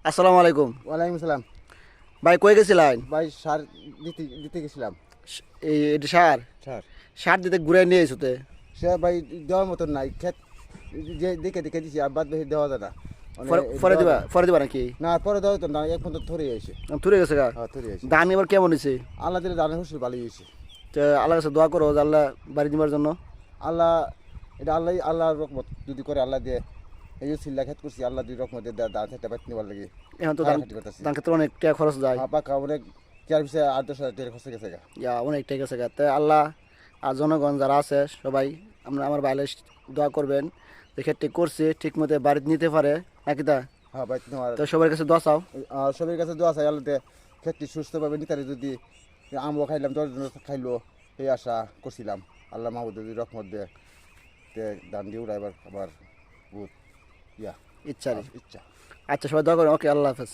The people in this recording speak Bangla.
আসসালামু আলাইকুম। ওয়ালাইকুম সালাম। ভাই কই গেছিলেন? ভাই সার দিতে দিতে গেছিলাম। এই এটা সার সার সার দিতে ঘুরে নিয়ে এসোতে সে ভাই দেওয়ার মতন নাই, ক্ষেত যে দেখে দেখে দিছি, আর বাদ বেশি দেওয়া যায় না। মানে পরে দিবা নাকি? না, পরে দেওয়া তো না, এক পর্যন্ত থরে এসে। থুরে গেছে গা। হ্যাঁ, থরে এসে। ধান এবার কেমন হয়েছে? আল্লাহ দিলে ধানের ফসল ভালোই হয়েছে। তো আল্লাহর কাছে দোয়া করো যে আল্লাহ বাড়ি দিবার জন্য। আল্লাহ, এটা আল্লাহর রকমত যদি করে, আল্লাহ দিয়ে এই যে সিল্লা ক্ষেত করছি, আল্লাহ দুই রকমত দিয়ে ধান খেতে পারতে নেবার লাগে। এখন তো ধান ধান খাটি করতেছি। ধান ক্ষেত্রে অনেক টাকা খরচ যায়। পাকা অনেক 4-5 হাজার 8-10 হাজার খরচ গেছে গা। অনেক টাকা গেছে গা। তাই আল্লাহ আর জনগণ যারা আছে সবাই আমার বাইরে দোয়া করবেন যে ক্ষেত্রে করছি ঠিক মতো বাড়িতে নিতে পারে নাকি তা। হ্যাঁ ভাই, তোমার তো সবার কাছে দোয়া চাও। সবার কাছে দোয়া চাই, আল্লাহ দিয়ে ক্ষেতটি সুস্থভাবে নিতে পারে। যদি আমও খাইলাম, 10 জন খাইলো, এই আশা করছিলাম। আল্লাহ মাহবুদ যদি রহমত দিয়ে দান দিয়ে উড়াইবার আমার বহুত ইচ্ছা ইচ্ছা। আচ্ছা, সবাই দোয়া করেন। ওকে, আল্লাহ হাফেজ।